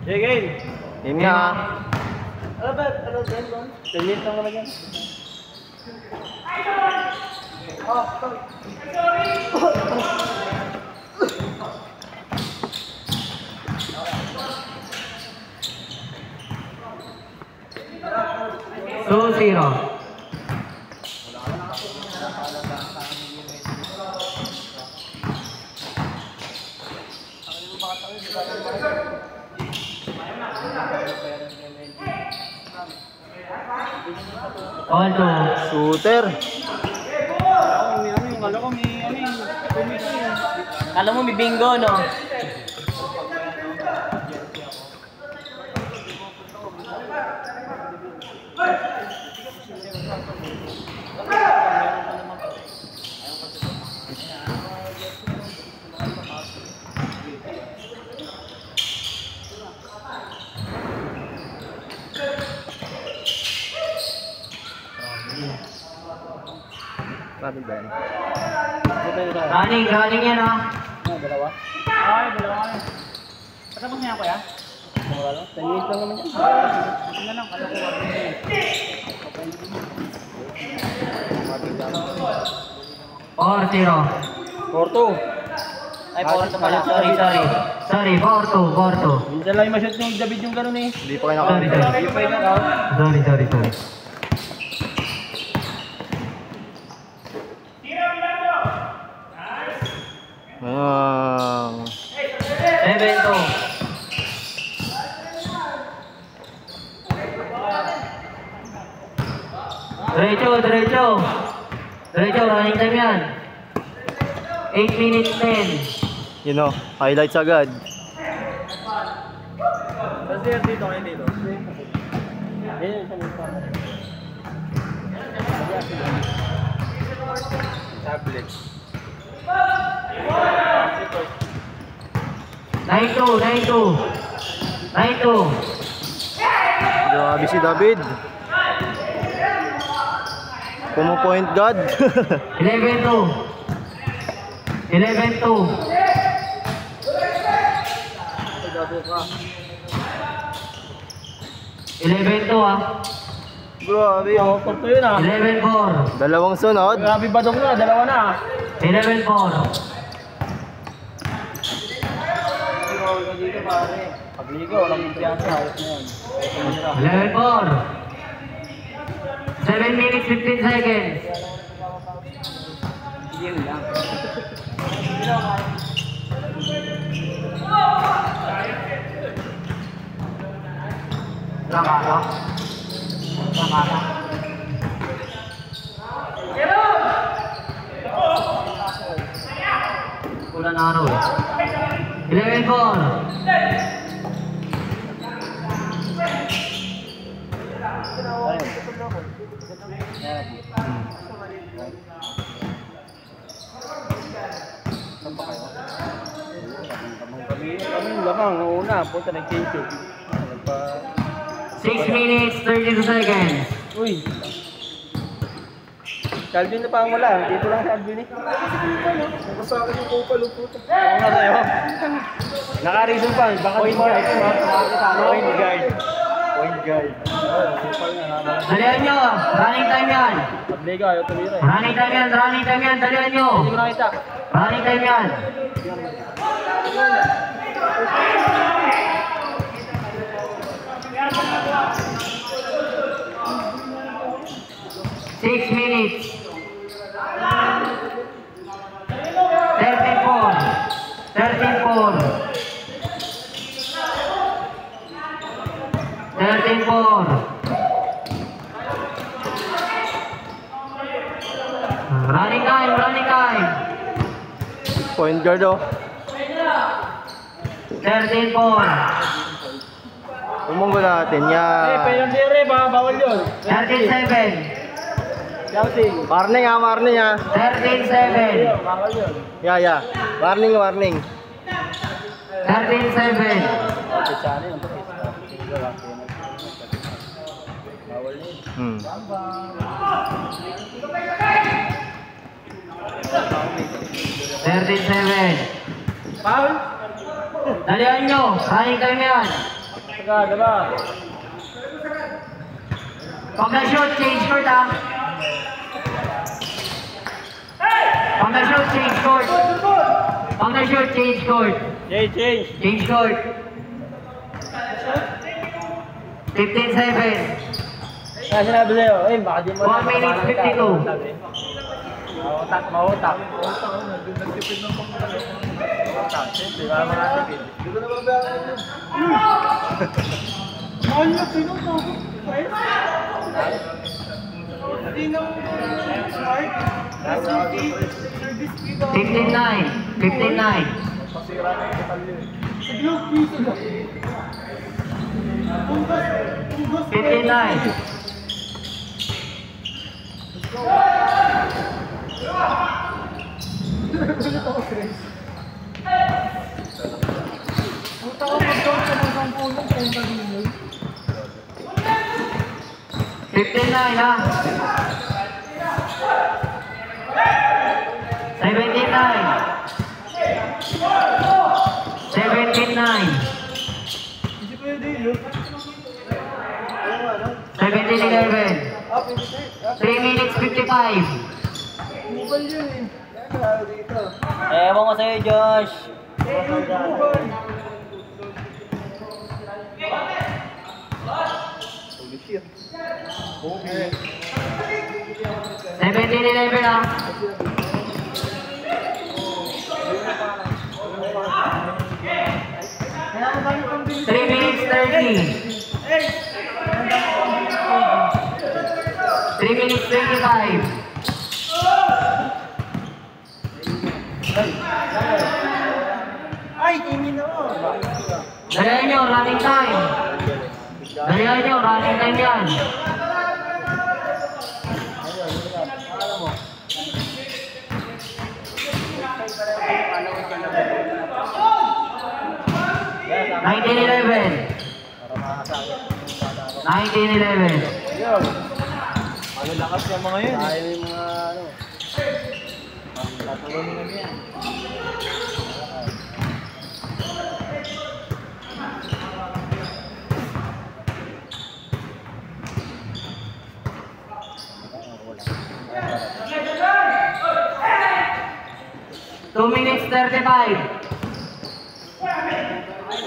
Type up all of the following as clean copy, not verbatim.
Sige, game. Game nga. Ano ba? Ano ba? 10 minutes lang naman yan. Oh, sorry. 2-0. All two. Shooter. Kala mo may bingo, no? Rapid ba yan? Running yan, ha? Dalawa? Ay, dalawa. Patapos niya ako, ya? Wala lang. 10 minutes lang naman yan. Ito na lang. Kala ko wala yan. 4-0. 4-2. Ay, 4-2 pala. Sorry, 4-2. Minsan lang yung ma-shoot yung David yung gano'n eh. Hindi pa kayo nakakita. Hindi pa yung count. Sorry. Ah. 7-2. Diretso, running time yan. 8 minutes 10. You know, highlights agad. Tapos dito, kayo dito. Yan, tablet. 9-2. Grabe si David. Pumo-point guard. 11-2. 11-2, ah. Grabe. Oh, korto yun ah. 11-4. Dalawang sunod. Grabe badong na, dalawa na ah. 11-4. Dito pare. Pagligo, walang impiyansa, ayos na yan. 11-4. 7 minutes 15 seconds. Yun lang. Nakaka. Ulan araw eh. 11-4. Kami lamang, una, punta nag-change. 6 minutes 32 seconds. Uy! Calvin na pa ang wala, dito lang si Calvin eh. Ako sa akin yung kupalupot. Oo nga sa'yo. Naka-reason pa, baka point guard. Point guard. Dalihan nyo. Running time yan. Pagliga, ayaw tumira eh. Running time yan. Dalihan nyo. Hindi ko nakita. Running time yan. Six minutes. 13-4. Running time. Point guard oh. 13-4. Umunggo natin yan. Penalty bawal yun. 13-7. Shouting. Warning ah. 13-7. Bawal yun. Yeah. Warning. 13-7. Sana yun. Bawal yun. 13-7. Foul? Dalihan nyo. Running time yan. Saka, diba? Pagka-shoot, change court ah. Pagka-shoot, change court. Pagka-shoot, change court. Change. Change court. 15-7. Kaya sinabi sa'yo, baka di mo 1 minute 52. Mautak. Mautak, siyempre, wala mga tipid. Hindi ko na mabayaran yun. Mahal na pinuto. Hindi na smart. 15-9. 15-9. Pasira na yung detalye. 15-9. Puta ko, mag-count ka ng 10 kanino. 15-9 ha. 17-9. 17-9. Hindi pwede yun. 17-11. 3 minutes 55. Mobile yun eh. Kaya dito. Ewan ko sa'yo, Josh. Okay. 17-11 ha. 3 minutes 30. 3 minutes 25. Ay, tingin na mo. Dalihan nyo, running time. Dalihan nyo, running time yan. Nineteen 11. Ano lakas yung mga yun? Dahil yung mga ano. Tatulungin namin yan. Two minutes 35.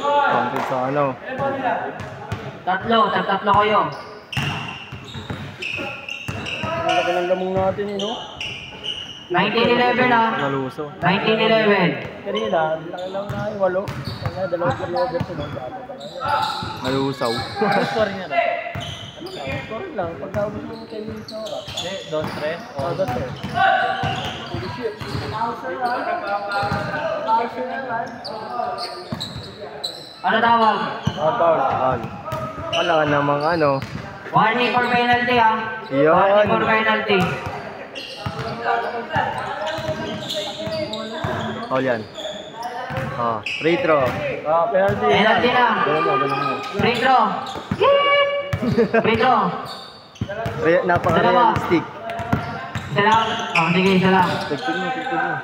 Counted sa ano. Tatlo kayo. Ang laki ng lamong natin eh, no? 19-11 ha. Maluso. 19-11. Kanina, laki lang na yung 8. Kanya, 2 kilometer sunod. Malusaw. Ano score niya na? Score lang. Pag naubos mo 10 minutes na oras. Hindi, 2-3. Oo, 2-3. Holy shit. Ano tawag? Foul. Wala ka namang ano. Warning for penalty ha. Yun. Warning for penalty. Oh, yan. Free throw. Penalty. Penalty na. Ganun mo. Free throw. Free throw. Napaka-realistic. Isa lang. Sige, isa lang. Tignan mo.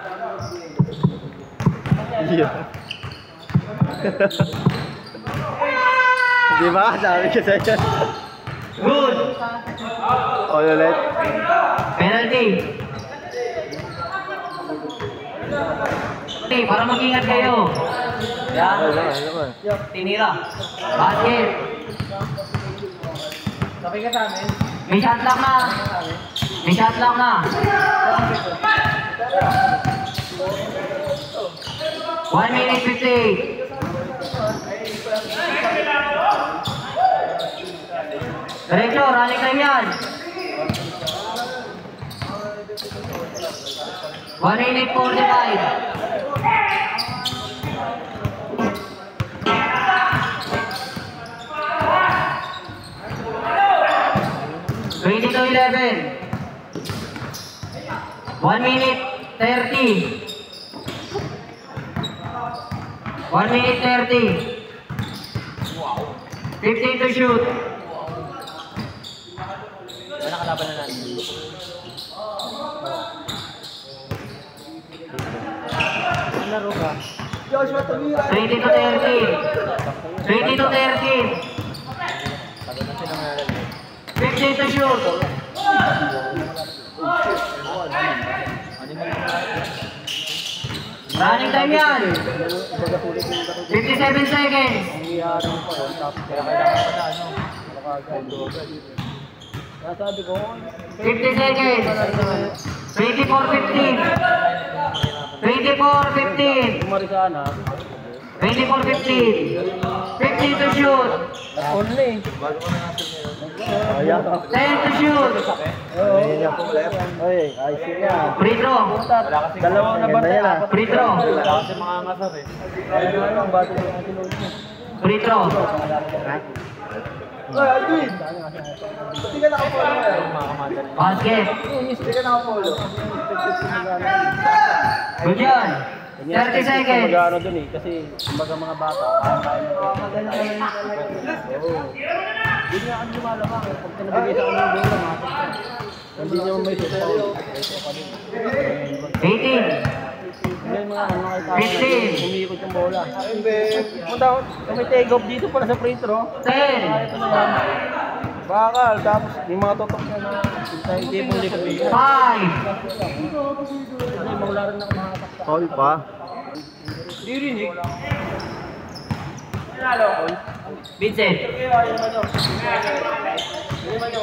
Yeah. Di ba? Sabi ko sa'yo. Good. All ulit. Penalty. Okay, para mag-ingat kayo. Yan. Ano naman? Tinira. Basket. Sabay ka sa amin. May shot lang na. May shot lang na. 1 minute 58. Diretso, running time yan. 1 minute 45. 22-11. 1 minute 30. 1 minute 30. 15 to shoot. Ano kalaban na natin? Laro ka. Joshua tumira. 20 to 13. 20 to 13. 15 to shoot. Running time yan. 57 seconds. Kaya sabi ko, 50 seconds. 24-15. 24-15. Marisana. 24-15. 15 to shoot. Only. 10 to shoot. Oy, ayos yun yan. Free throw. Dalawang na ba tayo? Free throw. Kasi mga ngasar eh. Ano lang, bato yung ating load niya. Free throw. Oy, Alvin! Pati ka nakapolo ngayon. Basket. Pati ka nakapolo. Good yan. 30 seconds. Mag-ano dun eh, kasi kumbaga mga bata, kaya hindi nga ang lumalabang. Pag tinabigay sa kanya yung bola, hindi niya may susunod. 18. Hindi mga ano nakita ko 15. umiikot yung bola. Punta ko, may take off dito pala sa free throw. 10. Bakal, tapos yung mga totok niya na hindi mo likod dito. 5. Kasi mawala rin ako makatakta. Foul pa. Dirinig. Vincent. Yung ano.